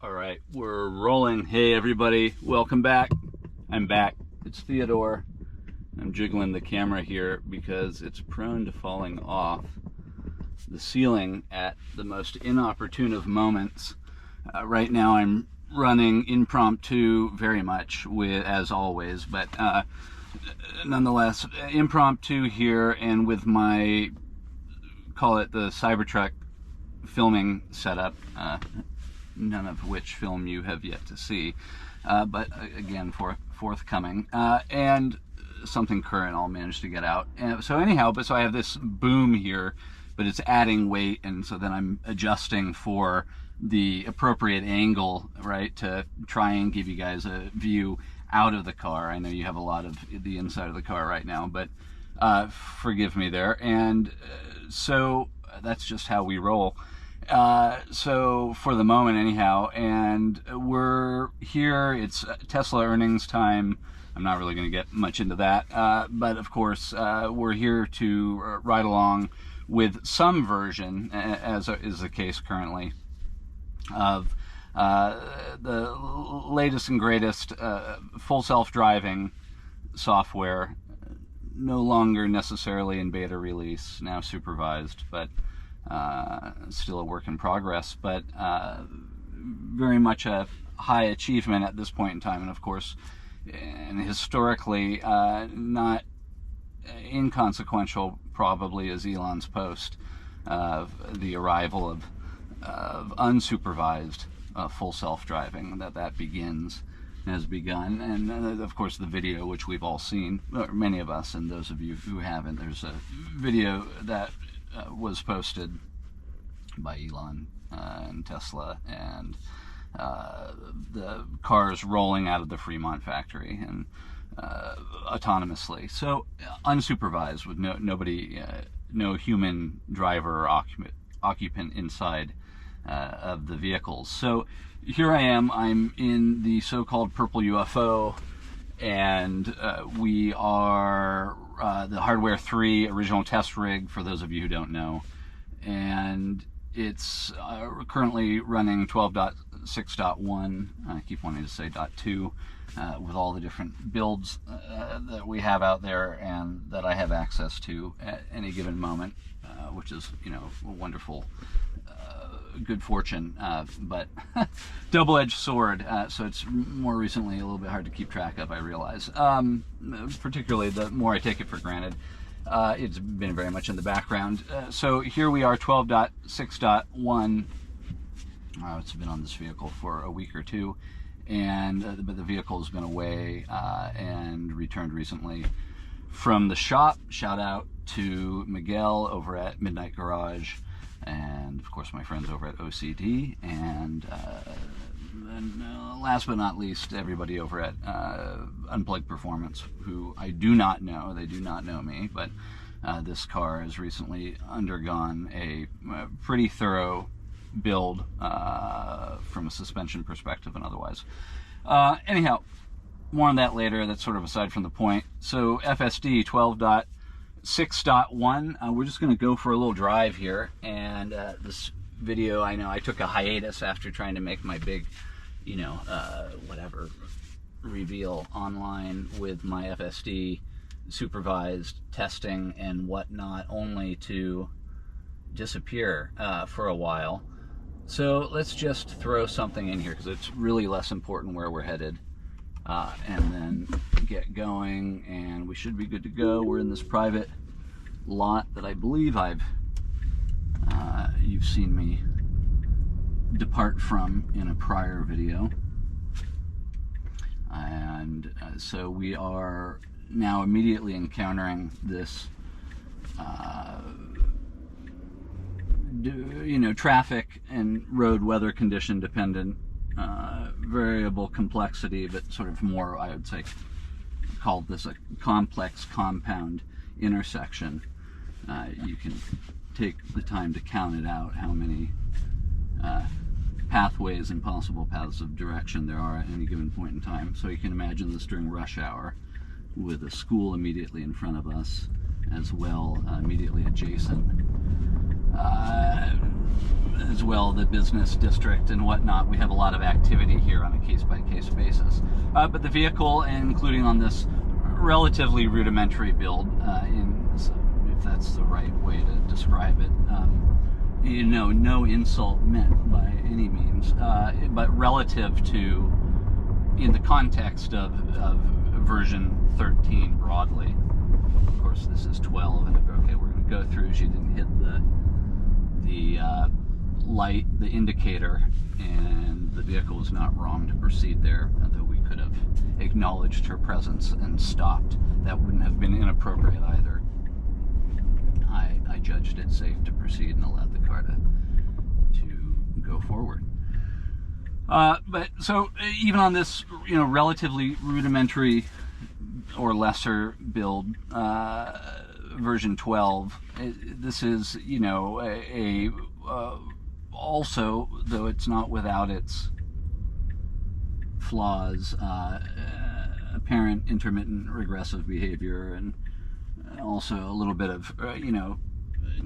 All right, we're rolling. Hey everybody, welcome back. I'm back. It's Theodore. I'm jiggling the camera here because it's prone to falling off the ceiling at the most inopportune of moments. Right now I'm running impromptu very much, as always, but nonetheless impromptu here, and with my, call it the Cybertruck filming setup, none of which film you have yet to see, but again, forthcoming, and something current I'll manage to get out. And so anyhow, so I have this boom here, but it's adding weight, and so then I'm adjusting for the appropriate angle, right, to try and give you guys a view out of the car. I know you have a lot of the inside of the car right now, but forgive me there. And so that's just how we roll. So for the moment anyhow, and we're here, it's Tesla earnings time. I'm not really going to get much into that, but of course we're here to ride along with some version, as is the case currently, of the latest and greatest full self-driving software, no longer necessarily in beta release, now supervised, but still a work in progress, but very much a high achievement at this point in time. And of course, and historically not inconsequential probably is Elon's post of the arrival of unsupervised full self-driving, that has begun. And of course the video, which we've all seen, or many of us, and those of you who haven't, there's a video that was posted by Elon and Tesla, and the cars rolling out of the Fremont factory and autonomously, so unsupervised, with nobody, no human driver or occupant inside of the vehicles. So here I am, I'm in the so-called purple UFO, and we are the Hardware 3 original test rig, for those of you who don't know, and it's currently running 12.6.1, I keep wanting to say .2, with all the different builds that we have out there and that I have access to at any given moment, which is, you know, a wonderful good fortune, but double-edged sword, so it's more recently a little bit hard to keep track of, I realize, particularly the more I take it for granted. It's been very much in the background. So here we are, 12.6.1. It's been on this vehicle for a week or two, and but the vehicle has been away and returned recently from the shop. Shout out to Miguel over at Midnight Garage, and of course my friends over at OCD, and last but not least, everybody over at Unplugged Performance, who I do not know. They do not know me, but this car has recently undergone a pretty thorough build from a suspension perspective and otherwise. Anyhow, more on that later. That's sort of aside from the point. So FSD 12.6.1, we're just going to go for a little drive here, and this video, I know I took a hiatus after trying to make my big, you know, whatever reveal online with my FSD supervised testing and whatnot, only to disappear for a while. So let's just throw something in here because it's really less important where we're headed, and then get going, and we should be good to go. We're in this private lot that I believe you've seen me depart from in a prior video, and so we are now immediately encountering this you know, traffic and road weather condition dependent variable complexity, but sort of more, I would say, called this a complex compound intersection. You can take the time to count it out, how many pathways and possible paths of direction there are at any given point in time. So you can imagine this during rush hour, with a school immediately in front of us, as well immediately adjacent. as well, the business district and whatnot. We have a lot of activity here on a case-by-case basis. But the vehicle, including on this relatively rudimentary build, if that's the right way to describe it, no insult meant by any means, but relative to, in the context of version 13 broadly. Of course, this is 12, and okay, we're going to go through. She didn't hit the light, the indicator, and the vehicle was not wrong to proceed there, though we could have acknowledged her presence and stopped. That wouldn't have been inappropriate either. I judged it safe to proceed and allowed the car to go forward. But so even on this, relatively rudimentary or lesser build, version 12, this is, also, though it's not without its flaws, apparent intermittent regressive behavior, and also a little bit of,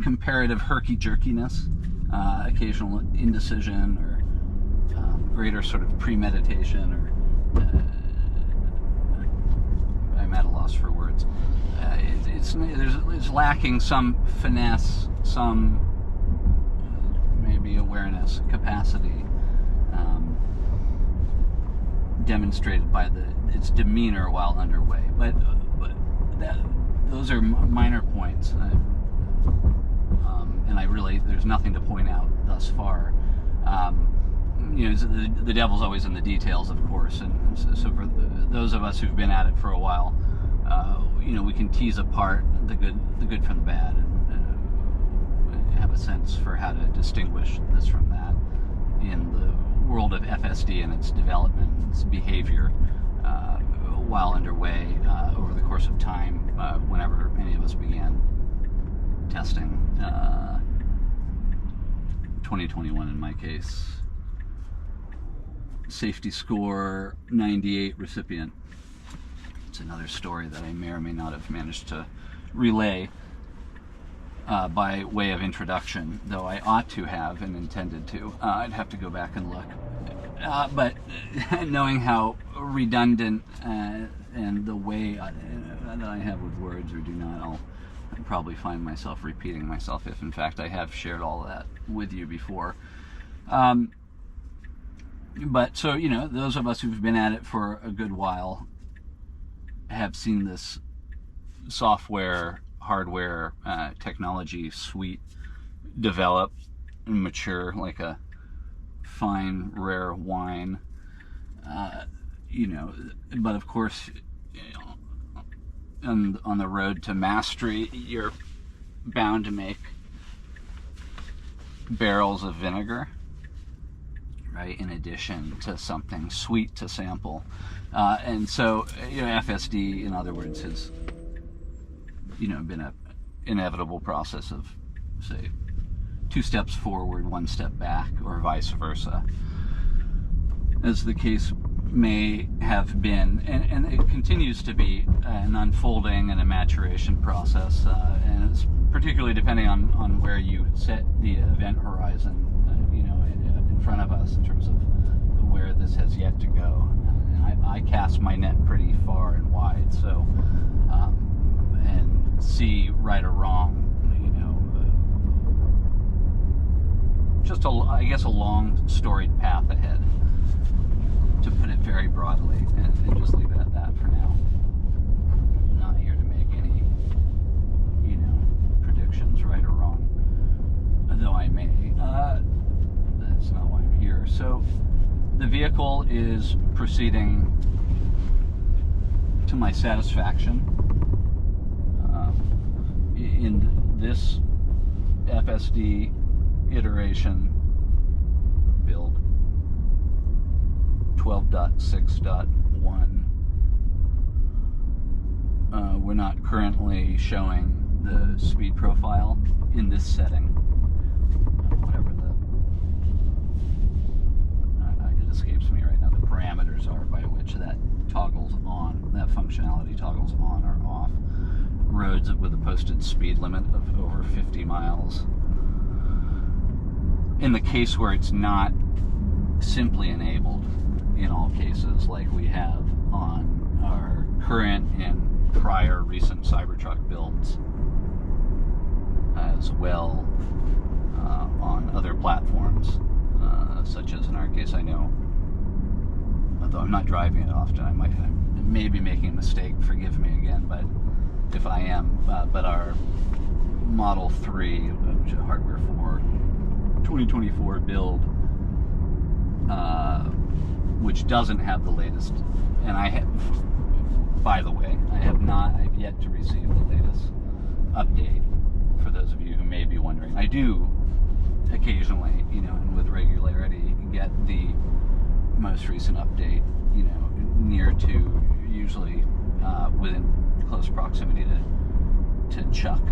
comparative herky-jerkiness, occasional indecision, or greater sort of premeditation, or I'm at a loss for words. It's lacking some finesse, some maybe awareness, capacity, demonstrated by its demeanor while underway. But those are minor points, and there's nothing to point out thus far. The devil's always in the details, of course, and so for those of us who've been at it for a while, we can tease apart the good from the bad, and have a sense for how to distinguish this from that in the world of FSD and its development, its behavior, while underway over the course of time, whenever any of us began testing. 2021 in my case. Safety score 98 recipient. It's another story that I may or may not have managed to relay by way of introduction, though I ought to have and intended to. I'd have to go back and look. But knowing how redundant and the way that I have with words or do not, I'll probably find myself repeating myself if in fact I have shared all that with you before. But so, those of us who've been at it for a good while have seen this software, hardware, technology suite develop and mature like a fine, rare wine. But of course, on the road to mastery, you're bound to make barrels of vinegar, right, in addition to something sweet to sample. And so, FSD, in other words, has, been an inevitable process of, say, 2 steps forward, 1 step back, or vice versa, as the case may have been. And it continues to be an unfolding and a maturation process, and it's particularly depending on where you set the event horizon, in front of us in terms of where this has yet to go. And I cast my net pretty far and wide, so and see right or wrong, just a long storied path ahead, to put it very broadly, and just leave it at that for now. I'm not here to make any, predictions, right or wrong, though I may. That's not why I'm here. So the vehicle is proceeding to my satisfaction. In this FSD iteration build 12.6.1, we're not currently showing the speed profile in this setting, whatever it escapes me right now, the parameters are by which that toggles on, that functionality toggles on or off. Roads with a posted speed limit of over 50 miles. in the case where it's not simply enabled in all cases, like we have on our current and prior recent Cybertruck builds, as well on other platforms, such as in our case, I know, although I'm not driving it often, I may be making a mistake, forgive me again, but if I am, but our Model 3, hardware 4, 2024 build, which doesn't have the latest, and I have, by the way, I've yet to receive the latest update, for those of you who may be wondering. I do occasionally, and with regularity, get the most recent update, near to, usually within close proximity to Chuck.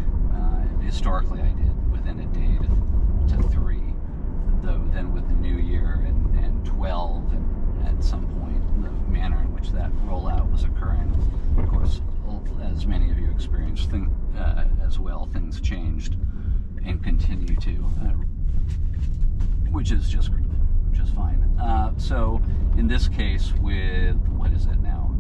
Historically I did within a day to 3, though then with the new year and 12, and at some point the manner in which that rollout was occurring, of course, as many of you experienced as well, things changed and continue to, which is just fine. So in this case, with, what is it now,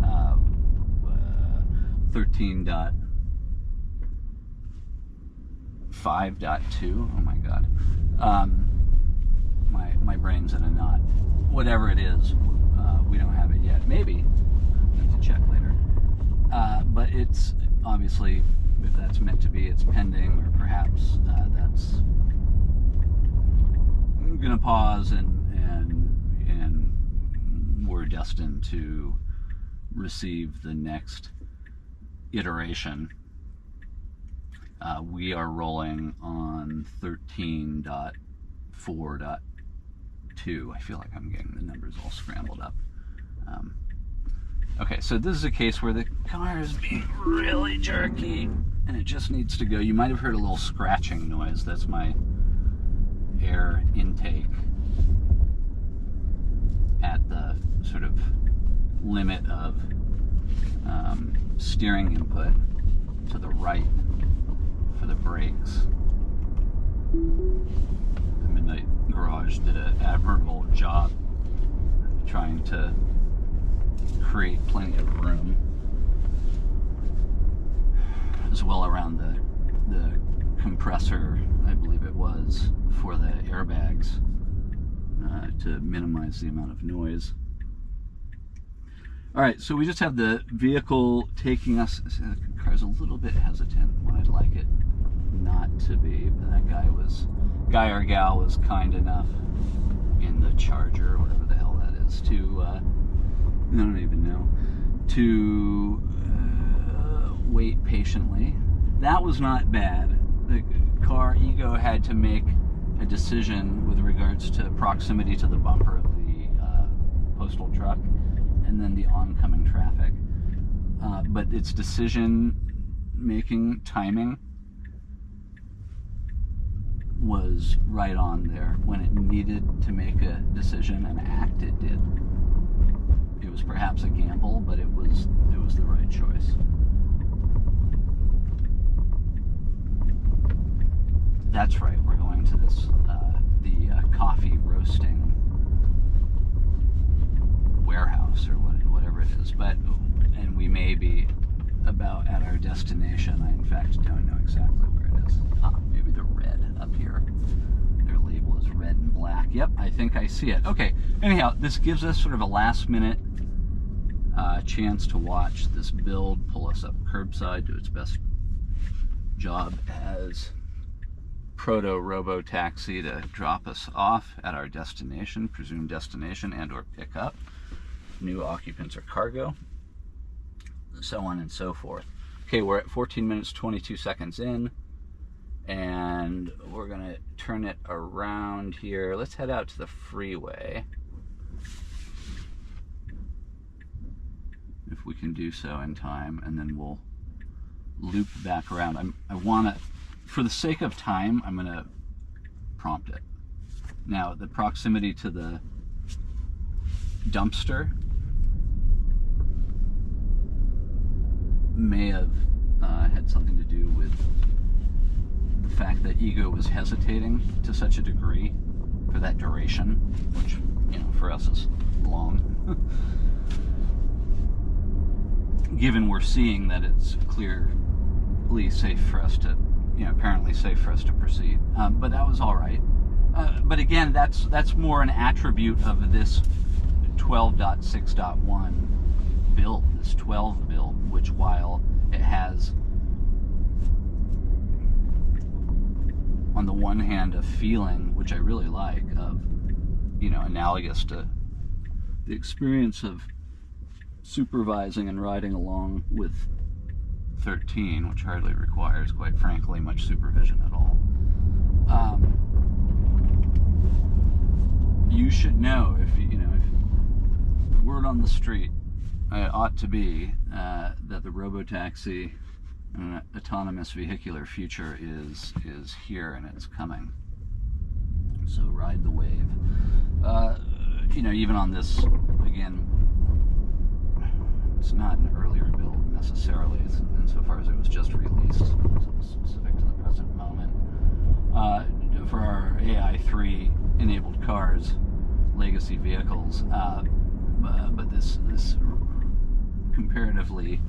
13.5.2, oh my god, my brain's in a knot. Whatever it is, we don't have it yet. Maybe, I need to check later. But it's obviously, if that's meant to be, it's pending, or perhaps that's gonna pause, and we're destined to receive the next iteration. We are rolling on 13.4.2. I feel like I'm getting the numbers all scrambled up. Okay, so this is a case where the car is being really jerky and it just needs to go. You might have heard a little scratching noise. That's my air intake at the sort of limit of steering input to the right for the brakes. The Midnight Garage did an admirable job trying to create plenty of room as well around the compressor, I believe it was, for the airbags, to minimize the amount of noise. Alright, so we just have the vehicle taking us. The car's a little bit hesitant when I'd like it not to be, but that guy or gal was kind enough in the Charger, whatever the hell that is, to, I don't even know, to wait patiently. That was not bad. The car ego had to make a decision with regards to proximity to the bumper of the postal truck and then the oncoming traffic. But its decision-making timing was right on there. When it needed to make a decision and act, it did. It was perhaps a gamble, but it was the right choice. That's right, we're going to this, the coffee roasting warehouse, or whatever it is, and we may be about at our destination. I in fact don't know exactly where it is. Maybe the red up here. Their label is red and black. Yep, I think I see it. Okay, anyhow, this gives us sort of a last minute chance to watch this build pull us up curbside, do its best job as proto-robo taxi to drop us off at our destination, presumed destination, and or pick up new occupants or cargo, so on and so forth. Okay, we're at 14 minutes 22 seconds in, and we're gonna turn it around here. Let's head out to the freeway, if we can do so in time, and then we'll loop back around. I wanna, for the sake of time, I'm gonna prompt it. Now, the proximity to the dumpster may have had something to do with the fact that ego was hesitating to such a degree or that duration, which, you know, for us is long. Given we're seeing that it's clearly safe for us to, you know, apparently safe for us to proceed. But that was all right. But again, that's more an attribute of this 12.6.1 build, this 12 build, which while it has, on the one hand, a feeling, which I really like, of, you know, analogous to the experience of supervising and riding along with 13, which hardly requires, quite frankly, much supervision at all. You should know, if you know, if word on the street ought to be that the robotaxi and autonomous vehicular future is here and it's coming. So ride the wave. You know, even on this, again, it's not an earlier build necessarily, insofar as it was just released, so it's specific to the present moment. For our AI3 enabled cars, legacy vehicles, but this comparatively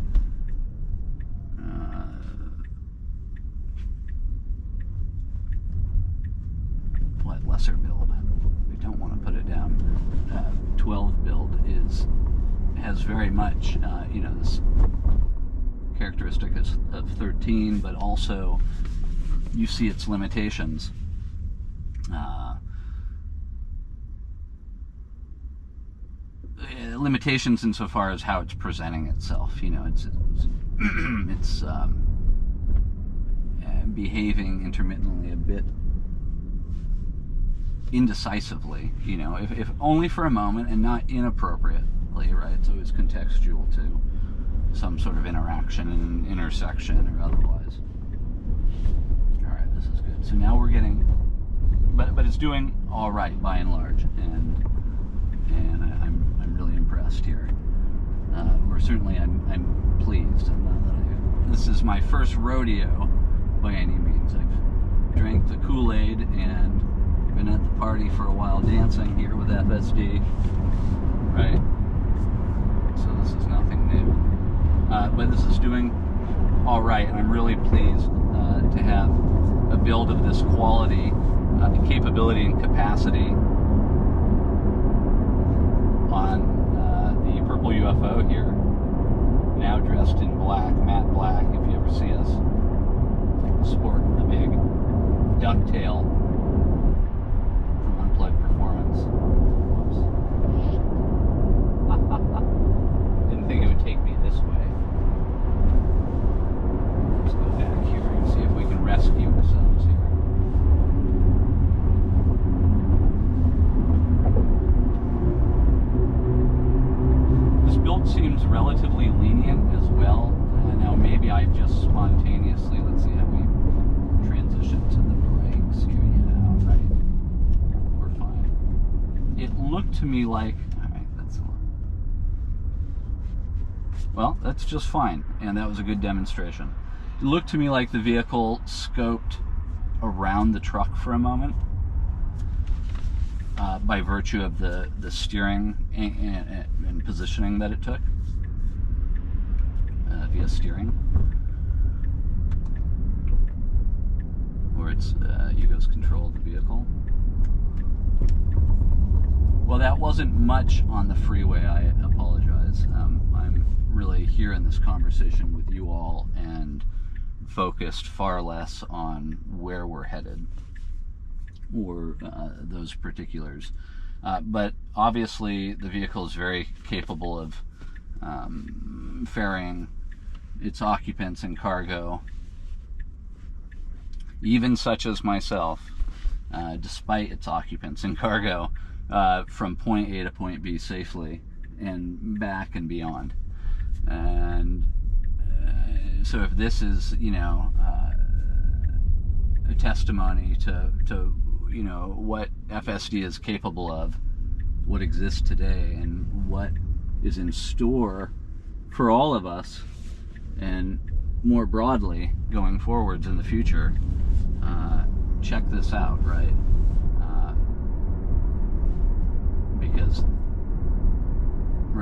lesser build, I don't want to put it down, 12 build has very much, you know, this characteristic of 13, but also you see its limitations. Limitations insofar as how it's presenting itself. You know, it's behaving intermittently a bit indecisively, you know, if only for a moment and not inappropriately, right? It's always contextual to some sort of interaction and intersection or otherwise. All right, this is good. So now we're getting, but it's doing all right by and large, and I'm really impressed here. Or certainly I'm pleased. This is my first rodeo by any means. I've drank the Kool-Aid and been at the party for a while, dancing here with FSD, right? So this is nothing new. But this is doing all right, and I'm really pleased to have a build of this quality, capability, and capacity on the purple UFO here, now dressed in black, matte black. If you ever see us sport a big ducktail from Unplugged Performance. Whoops. Didn't think it would take me this way. Let's go back here and see if we can rescue ourselves here. This build seems relatively lenient as well. Now maybe I just spontaneously, let's see how we transition to the brakes here. Yeah, right. We're fine. It looked to me like, all right, well, that's just fine, and that was a good demonstration. It looked to me like the vehicle scoped around the truck for a moment, by virtue of the steering and positioning that it took via steering, where it's Hugo's controlled the vehicle. Well, that wasn't much on the freeway. I apologize. I'm really here in this conversation with you all and focused far less on where we're headed or those particulars. But obviously the vehicle is very capable of ferrying its occupants and cargo, even such as myself, despite its occupants and cargo, from point A to point B safely and back and beyond. And so if this is, you know, a testimony to you know, what FSD is capable of, what exists today, and what is in store for all of us, and more broadly going forwards in the future, check this out, right?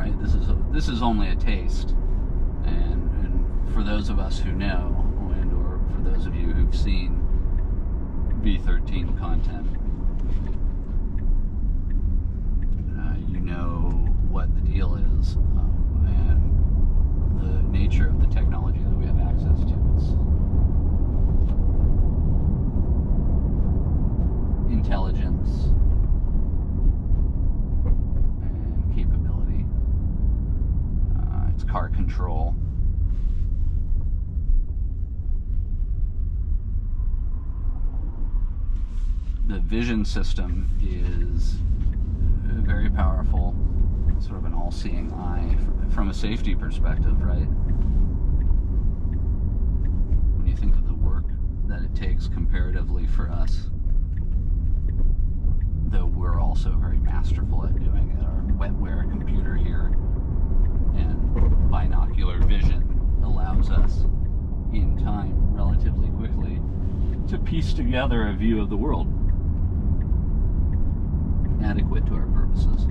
right? This is only a taste, and for those of us who know, and or for those of you who've seen V13 content, you know what the deal is, and the nature of the technology that we have access to. It's intelligence and capability. It's car control. The vision system is very powerful, sort of an all-seeing eye from a safety perspective, right? When you think of the work that it takes comparatively for us, though we're also very masterful at doing it. Our wetware computer here and binocular vision allows us in time, relatively quickly, to piece together a view of the world adequate to our purposes.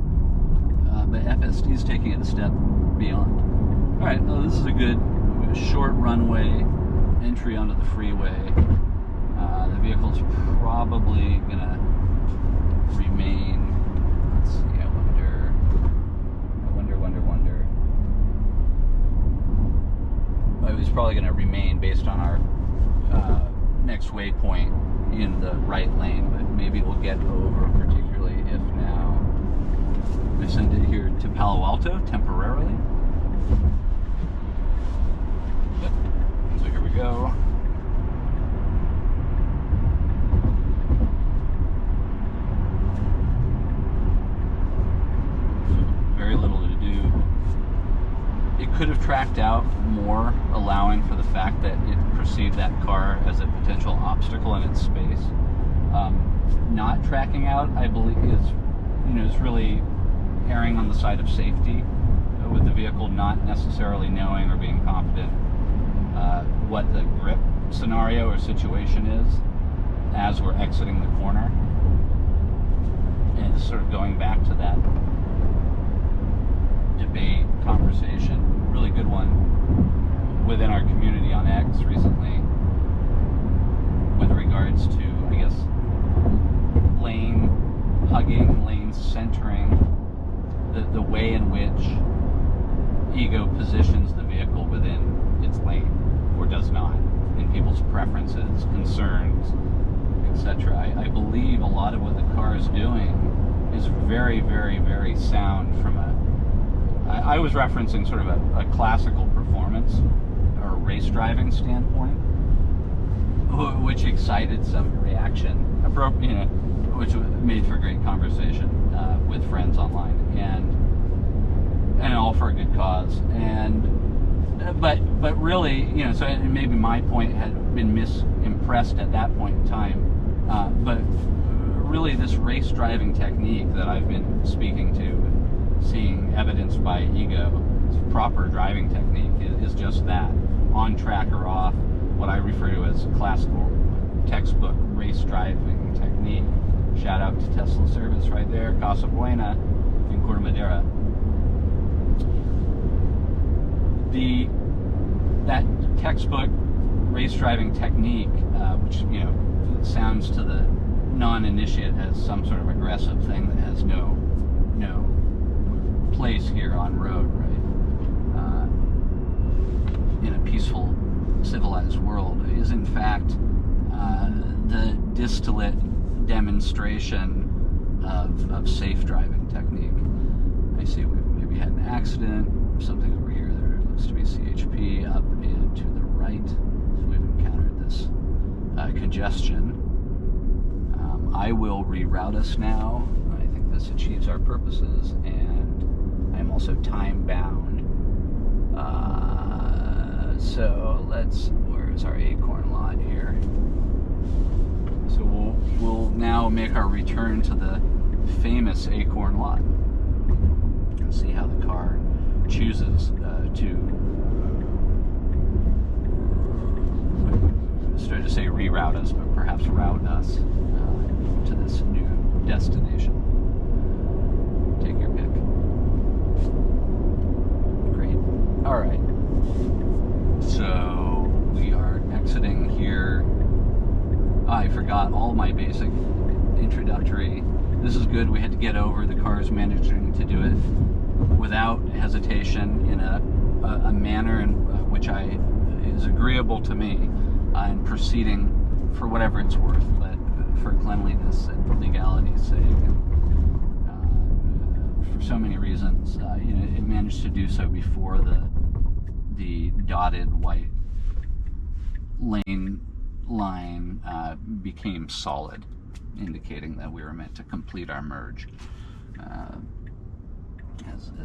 But FSD is taking it a step beyond. All right, well, this is a good short runway entry onto the freeway. The vehicle's probably gonna remain. Let's see. I wonder. Well, he's probably gonna remain based on our next waypoint in the right lane, but maybe we'll get over, particularly if now I send it here to Palo Alto temporarily. Yep. So here we go. Very little to do. It could have tracked out more, allowing for the fact that it perceived that car as a potential obstacle in its space. Not tracking out, I believe, is really erring on the side of safety, with the vehicle not necessarily knowing or being confident what the grip scenario or situation is as we're exiting the corner. And sort of going back to that debate conversation, really good one within our community on X recently, with regards to, I guess, lane hugging, lane centering, the way in which ego positions the vehicle within its lane, or does not, in people's preferences, concerns, etc. I believe a lot of what the car is doing is very, very, very sound from I was referencing sort of a classical performance or race driving standpoint, which excited some reaction, which made for great conversation with friends online, and all for a good cause. But really, so maybe my point had been misimpressed at that point in time. But really, this race driving technique that I've been speaking to, seeing evidenced by ego, proper driving technique is just that, on track or off, what I refer to as classical textbook race driving technique. Shout out to Tesla service right there, Casa Buena in Corte Madera. That textbook race driving technique, which sounds to the non-initiate as some sort of aggressive thing that has no place here on road, right? In a peaceful, civilized world, is in fact the distillate demonstration of safe driving technique. I see we've maybe had an accident, something over here. There looks to be CHP up and to the right. So we've encountered this congestion. I will reroute us now. I think this achieves our purposes, and I'm also time bound. So where's our Acorn lot here? So we'll now make our return to the famous Acorn lot and see how the car chooses to start to say reroute us, but perhaps route us to this new destination. Take your pick. my basic introductory. This is good. We had to get over. The car is managing to do it without hesitation in a manner in which is agreeable to me, and proceeding for whatever it's worth, but for cleanliness and legality's sake, and for so many reasons, it managed to do so before the dotted white lane line became solid, indicating that we were meant to complete our merge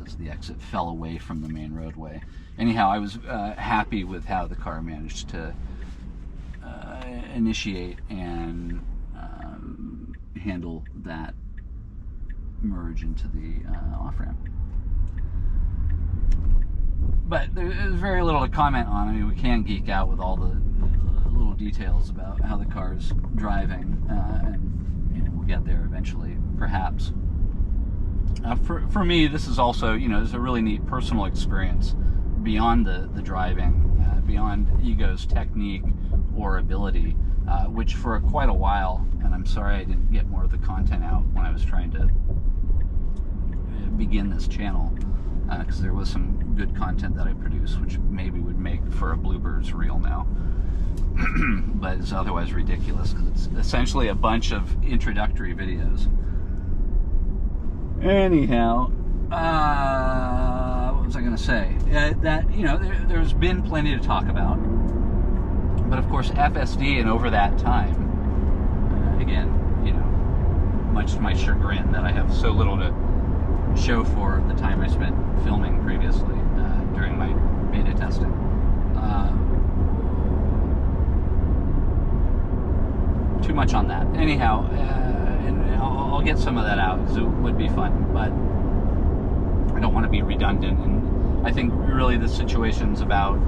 as the exit fell away from the main roadway. Anyhow, I was happy with how the car managed to initiate and handle that merge into the off-ramp. But there's very little to comment on. I mean, we can geek out with all the little details about how the car's driving, and we'll get there eventually, perhaps. For me, this is also, it's a really neat personal experience beyond the driving, beyond Ego's technique or ability, which for quite a while, and I'm sorry I didn't get more of the content out when I was trying to begin this channel, because there was some good content that I produced, which maybe would make for a bloopers reel now. But it's otherwise ridiculous because it's essentially a bunch of introductory videos. Anyhow, what was I going to say? That, there's been plenty to talk about. But of course, FSD, and over that time, again, much to my chagrin that I have so little to show for the time I spent filming previously during my beta testing. Too much on that. Anyhow, and I'll get some of that out because it would be fun, but I don't want to be redundant. And I think really the situation's about,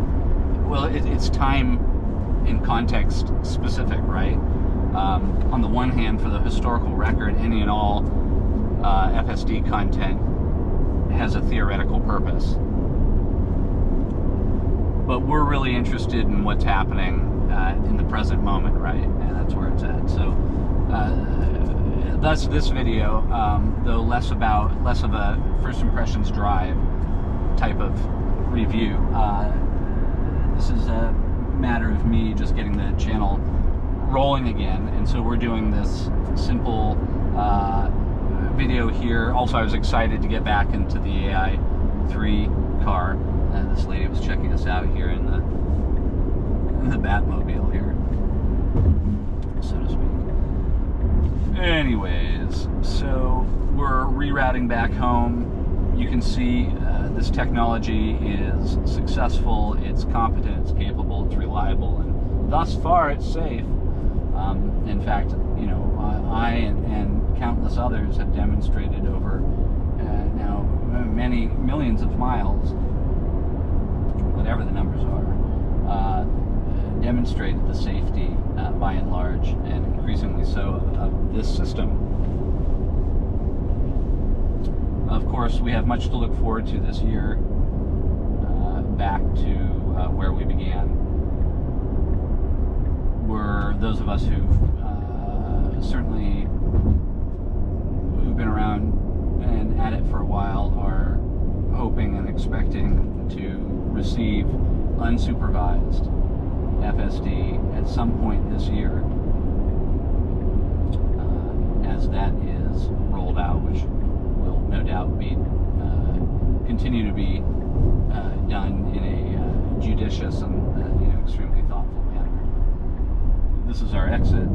well, it's time and context specific, right? On the one hand, for the historical record, any and all FSD content has a theoretical purpose. But we're really interested in what's happening in the present moment, right? And that's where it's at. So, thus this video, though less of a first impressions drive type of review. This is a matter of me just getting the channel rolling again, and so we're doing this simple video here. Also, I was excited to get back into the AI3 car. This lady was checking us out here in the Batmobile here, so to speak. Anyways, so we're rerouting back home. You can see this technology is successful, it's competent, it's capable, it's reliable, and thus far it's safe. In fact, I and countless others have demonstrated over now many millions of miles, whatever the numbers are, demonstrated the safety by and large, and increasingly so, of this system. Of course, we have much to look forward to this year, back to where we began. Those of us who've been around and at it for a while are hoping and expecting to receive unsupervised FSD at some point this year, as that is rolled out, which will no doubt be continue to be done in a judicious and extremely thoughtful manner. This is our exit.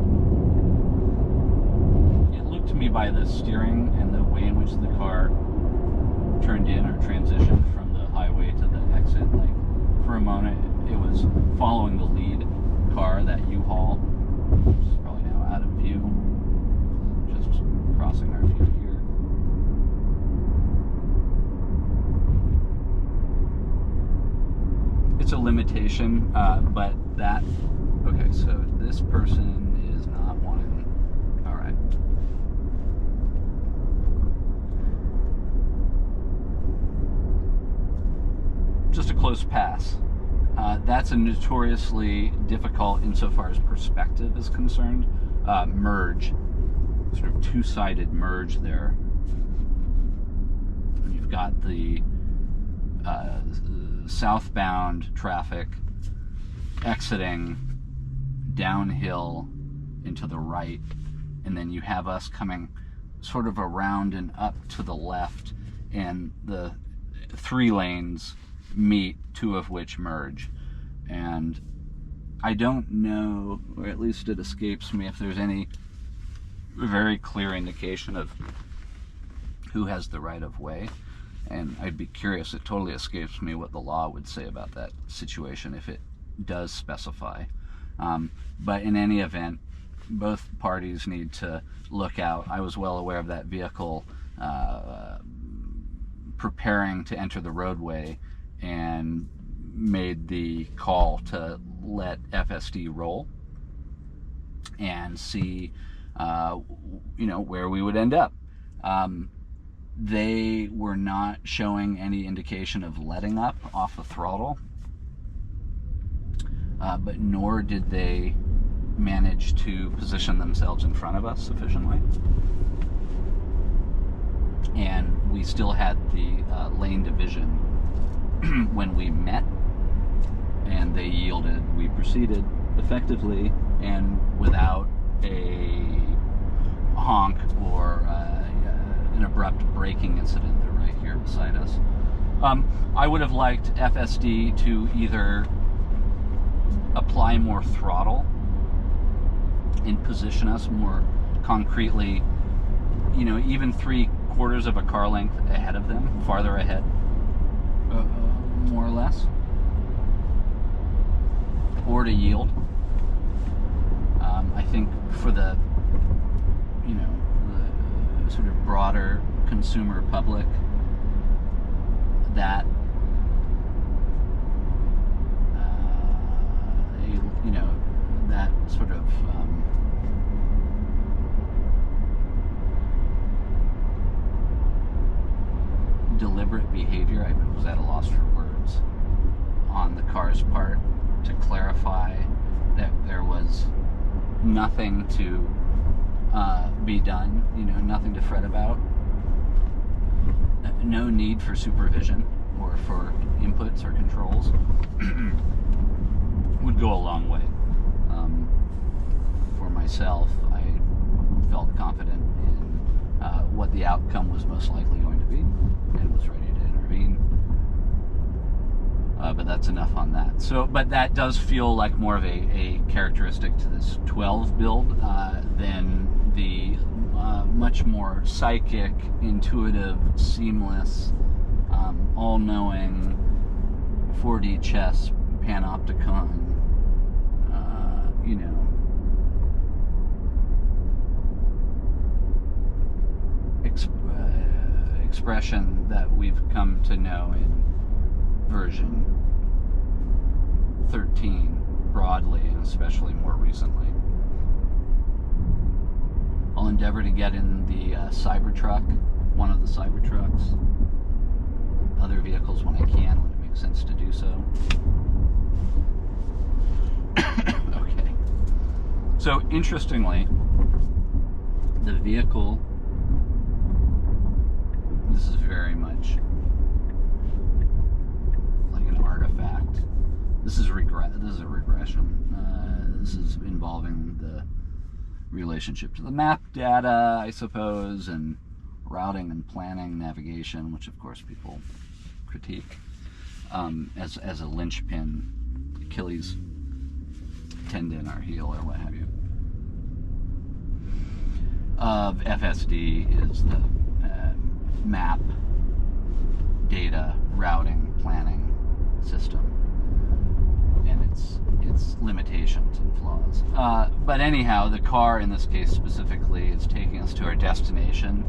It looked to me by the steering and the way in which the car turned in or transitioned from the highway to the exit, like for a moment it was following the lead car, that U-Haul, which is probably now out of view, just crossing our view here. It's a limitation, but that, okay, so this person is not wanting, all right. Just a close pass. That's a notoriously difficult insofar as perspective is concerned. merge, sort of two-sided merge there. You've got the southbound traffic exiting downhill into the right, and then you have us coming sort of around and up to the left, and the 3 lanes meet, 2 of which merge. And I don't know, or at least it escapes me, if there's any very clear indication of who has the right of way. And I'd be curious, it totally escapes me what the law would say about that situation if it does specify. But in any event, both parties need to look out. I was well aware of that vehicle preparing to enter the roadway and made the call to let FSD roll and see where we would end up. They were not showing any indication of letting up off the throttle, but nor did they manage to position themselves in front of us sufficiently. And we still had the lane division when we met, and they yielded. We proceeded effectively and without a honk or an abrupt braking incident. They're right here beside us. I would have liked FSD to either apply more throttle and position us more concretely, even 3/4 of a car length ahead of them, farther ahead, more or less, or to yield. I think for the sort of broader consumer public, that that sort of deliberate behavior, I was at a loss for words, on the car's part to clarify that there was nothing to be done, nothing to fret about, no need for supervision or for inputs or controls, would go a long way. For myself, I felt confident in what the outcome was most likely going to be and was ready to intervene. But that's enough on that. But that does feel like more of a characteristic to this 12 build than the much more psychic, intuitive, seamless, all-knowing 4D chess panopticon, expression that we've come to know in version 13 broadly, and especially more recently. I'll endeavor to get in the Cybertruck, one of the Cybertrucks, other vehicles when I can, when it makes sense to do so. Okay. So, interestingly, the vehicle, this is very much like an artifact. This is a regression. This is involving the relationship to the map data, I suppose, and routing and planning, navigation, which of course people critique as a linchpin, Achilles tendon or heel or what have you, of FSD is the map data routing planning system and its limitations and flaws. But anyhow, the car in this case specifically is taking us to our destination,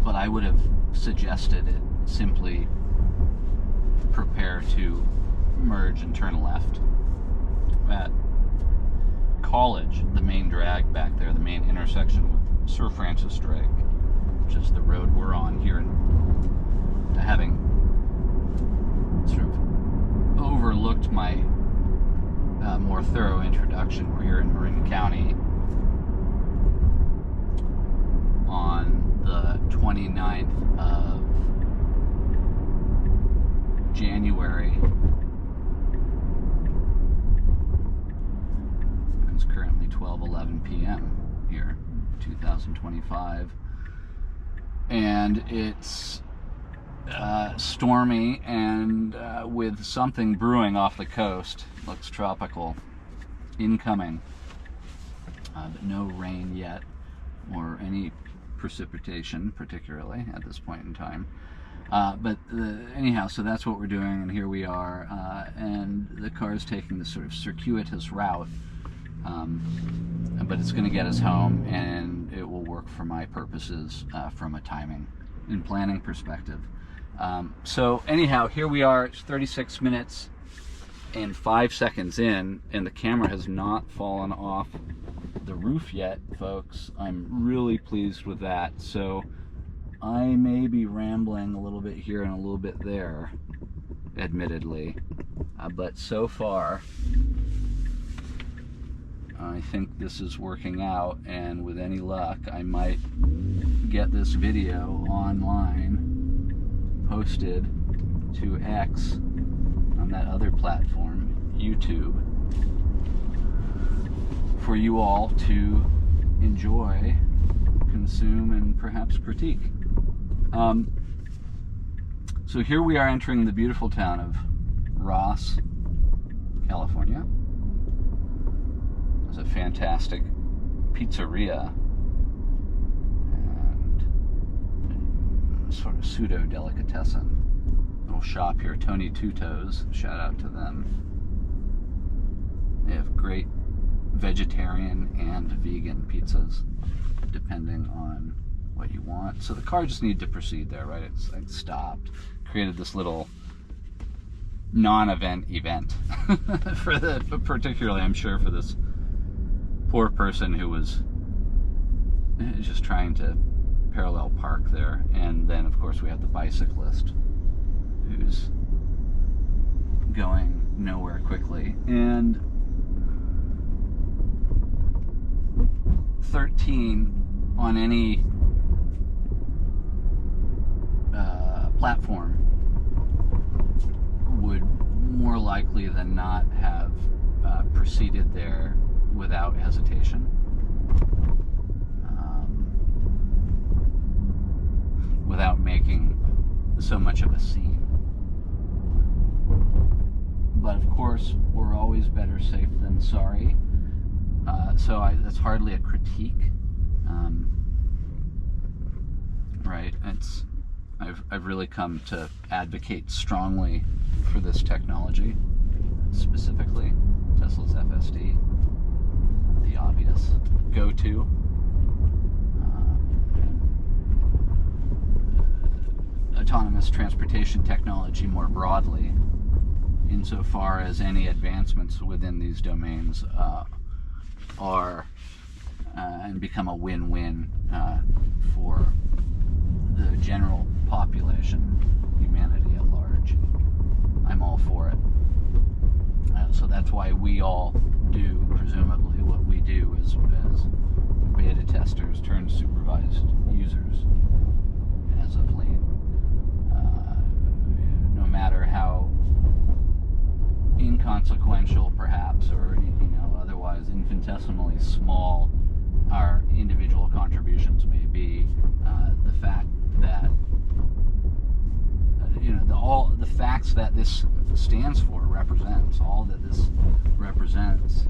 but I would have suggested it simply prepare to merge and turn left at College, the main drag back there, the main intersection with Sir Francis Drake, which is the road we're on here, and having sort of overlooked my more thorough introduction. We're here in Marin County on the 29th of January. It's currently 12:11 p.m. here, 2025, and it's stormy and with something brewing off the coast. Looks tropical, incoming, but no rain yet, or any precipitation particularly at this point in time. But anyhow, so that's what we're doing, and here we are, and the car is taking this sort of circuitous route, but it's going to get us home, and it will work for my purposes from a timing and planning perspective. So anyhow, here we are. It's 36 minutes and 5 seconds in, and the camera has not fallen off the roof yet, folks. I'm really pleased with that. So I may be rambling a little bit here and a little bit there, admittedly, but so far I think this is working out, and with any luck I might get this video online, posted to X, on that other platform, YouTube, for you all to enjoy, consume, and perhaps critique. So here we are entering the beautiful town of Ross, California. There's a fantastic pizzeria and sort of pseudo delicatessen little shop here, Tony Two Toes, shout out to them. They have great vegetarian and vegan pizzas, depending on what you want. So the car just needed to proceed there, right? It stopped, created this little non-event event for particularly, I'm sure, for this poor person who was just trying to parallel park there. And then of course we have the bicyclist who's going nowhere quickly. And 13 on any platform would more likely than not have proceeded there without hesitation, without making so much of a scene. But of course, we're always better safe than sorry. So that's hardly a critique, right? I've really come to advocate strongly for this technology, specifically Tesla's FSD, the obvious go-to. Autonomous transportation technology more broadly, insofar as any advancements within these domains are and become a win-win for the general population, humanity at large. I'm all for it. So that's why we all do, presumably, what we do as beta testers turned supervised users as of late. No matter how inconsequential, perhaps, or otherwise infinitesimally small our individual contributions may be, the fact that all the facts that this stands for, represents, all that this represents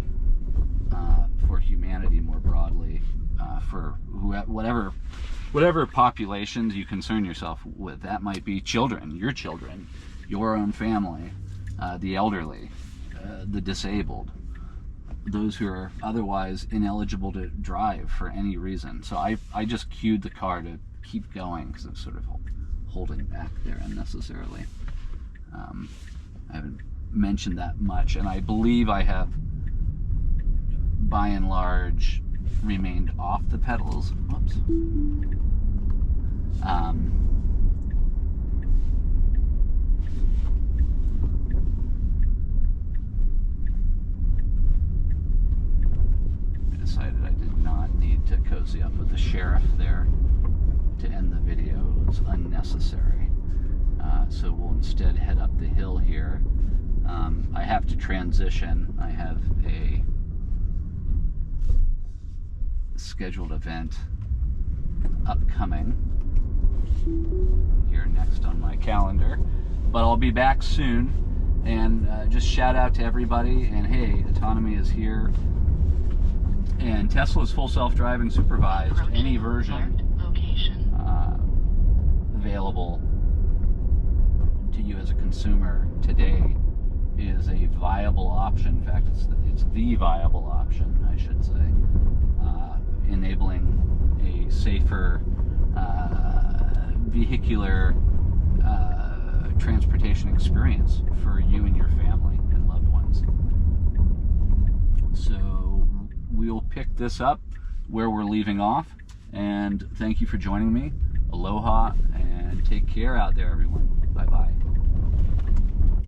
for humanity more broadly, for whatever populations you concern yourself with. That might be children, your own family, the elderly, the disabled, those who are otherwise ineligible to drive for any reason. So I just cued the car to keep going because it's sort of holding back there unnecessarily. I haven't mentioned that much, and I believe I have, by and large, remained off the pedals. Whoops. it's unnecessary. So we'll instead head up the hill here. I have to transition. I have a scheduled event upcoming here next on my calendar, but I'll be back soon. And just shout out to everybody, and hey, autonomy is here, and Tesla is full self-driving supervised. Any version available to you as a consumer today is a viable option. In fact, it's the viable option, I should say, enabling a safer vehicular transportation experience for you and your family and loved ones. So we'll pick this up where we're leaving off, and thank you for joining me. Aloha, and take care out there, everyone. Bye-bye.